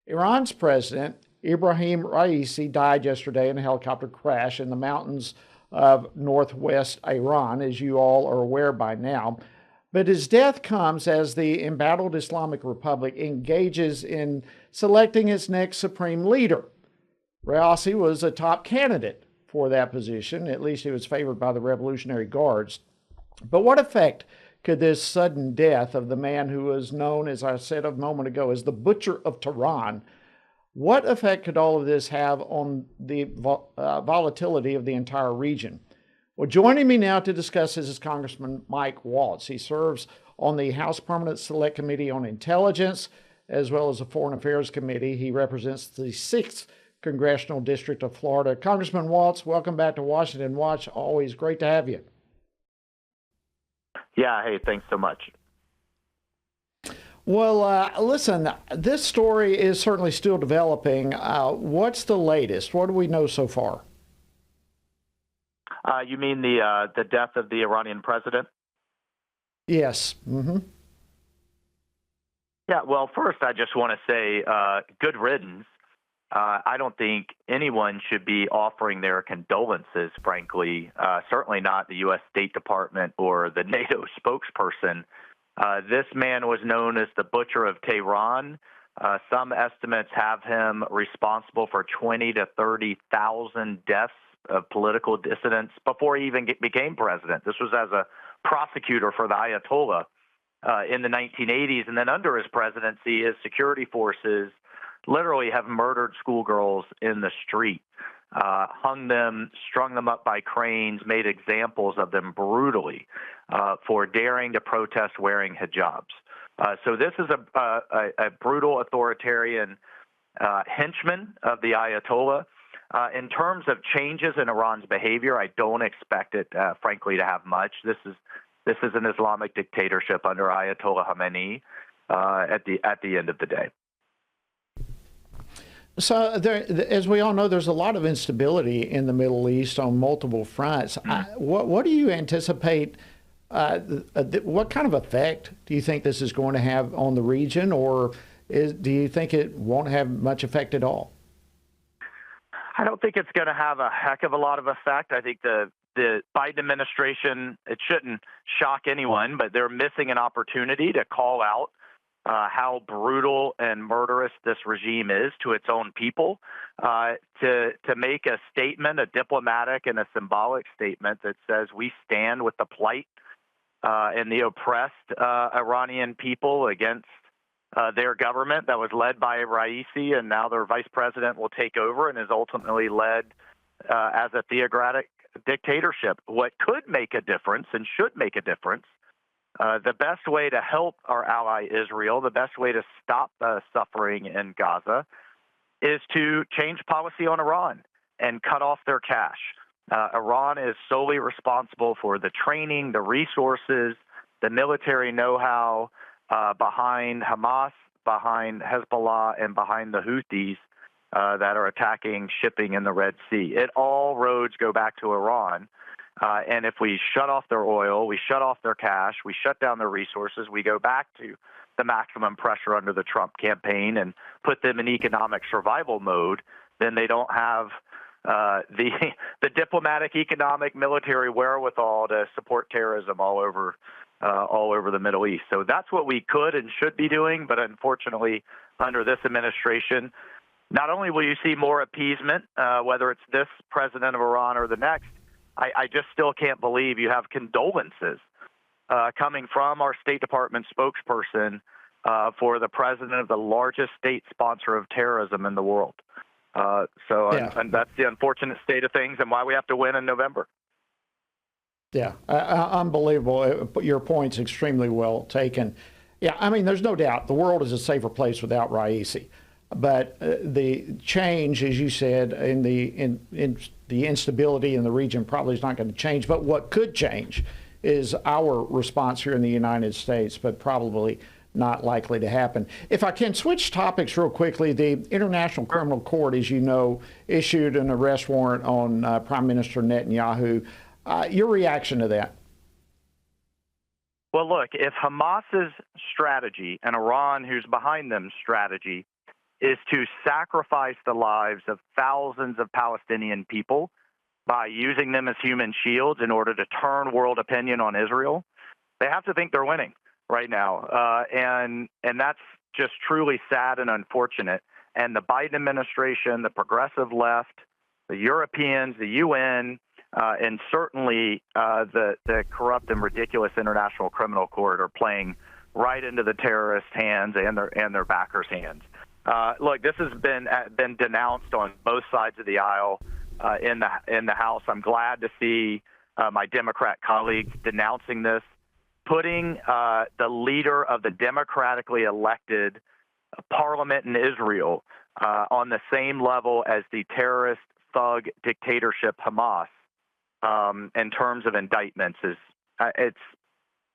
Iran's president, Ebrahim Raisi, died yesterday in a helicopter crash in the mountains of northwest Iran, as you all are aware by now. But his death comes as the embattled Islamic Republic engages in selecting its next supreme leader. Raisi was a top candidate for that position, at least he was favored by the Revolutionary Guards. But what effect could this sudden death of the man who was known, as I said a moment ago, as the Butcher of Tehran, what effect could all of this have on the volatility of the entire region? Well, joining me now to discuss this is Congressman Mike Waltz. He serves on the House Permanent Select Committee on Intelligence, as well as the Foreign Affairs Committee. He represents the 6th Congressional District of Florida. Congressman Waltz, welcome back to Washington Watch. Always great to have you. Yeah, hey, thanks so much. Well, listen, this story is certainly still developing. What's the latest? What do we know so far? You mean the death of the Iranian president? Yes. Mm-hmm. Yeah, well, first, I just want to say good riddance. I don't think anyone should be offering their condolences, frankly, certainly not the U.S. State Department or the NATO spokesperson. This man was known as the Butcher of Tehran. Some estimates have him responsible for 20 to 30,000 deaths of political dissidents before he even became president. This was as a prosecutor for the Ayatollah in the 1980s. And then under his presidency, his security forces literally have murdered schoolgirls in the street, hung them, strung them up by cranes, made examples of them brutally for daring to protest wearing hijabs. So this is a brutal authoritarian henchman of the Ayatollah. In terms of changes in Iran's behavior, I don't expect it, frankly, to have much. This is an Islamic dictatorship under Ayatollah Khamenei at the end of the day. So, as we all know, there's a lot of instability in the Middle East on multiple fronts. What do you anticipate? What kind of effect do you think this is going to have on the region, or do you think it won't have much effect at all? I don't think it's going to have a heck of a lot of effect. I think the Biden administration, it shouldn't shock anyone, but they're missing an opportunity to call out how brutal and murderous this regime is to its own people, to make a statement, a diplomatic and a symbolic statement that says we stand with the plight and the oppressed Iranian people against their government that was led by Raisi, and now their vice president will take over and is ultimately led as a theocratic dictatorship. What could make a difference and should make a difference, the best way to help our ally Israel, the best way to stop the suffering in Gaza, is to change policy on Iran and cut off their cash. Iran is solely responsible for the training, the resources, the military know-how behind Hamas, behind Hezbollah, and behind the Houthis that are attacking shipping in the Red Sea. All roads go back to Iran. And if we shut off their oil, we shut off their cash, we shut down their resources, we go back to the maximum pressure under the Trump campaign and put them in economic survival mode, then they don't have the diplomatic, economic, military wherewithal to support terrorism all over the Middle East. So that's what we could and should be doing. But unfortunately, under this administration, not only will you see more appeasement, whether it's this president of Iran or the next, I just still can't believe you have condolences coming from our State Department spokesperson for the president of the largest state sponsor of terrorism in the world. And that's the unfortunate state of things and why we have to win in November. Yeah, unbelievable. Your point's extremely well taken. Yeah, I mean, there's no doubt the world is a safer place without Raisi. But the change, as you said, in the instability in the region probably is not going to change. But what could change is our response here in the United States, but probably not likely to happen. If I can switch topics real quickly, the International Criminal Court, as you know, issued an arrest warrant on Prime Minister Netanyahu. Your reaction to that? Well, look, if Hamas's strategy and Iran, who's behind them, strategy is to sacrifice the lives of thousands of Palestinian people by using them as human shields in order to turn world opinion on Israel. They have to think they're winning right now, and that's just truly sad and unfortunate. And the Biden administration, the progressive left, the Europeans, the UN, and certainly the corrupt and ridiculous International Criminal Court are playing right into the terrorists' hands and their backers' hands. Look, this has been denounced on both sides of the aisle in the House. I'm glad to see my Democrat colleagues denouncing this, putting the leader of the democratically elected parliament in Israel on the same level as the terrorist thug dictatorship Hamas in terms of indictments.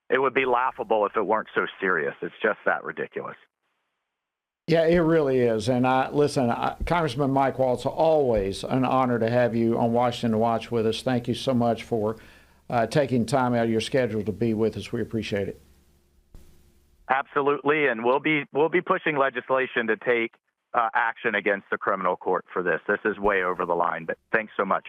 It would be laughable if it weren't so serious. It's just that ridiculous. Yeah, it really is. And Congressman Mike Waltz, always an honor to have you on Washington Watch with us. Thank you so much for taking time out of your schedule to be with us. We appreciate it. Absolutely, and we'll be pushing legislation to take action against the criminal court for this. This is way over the line, but thanks so much.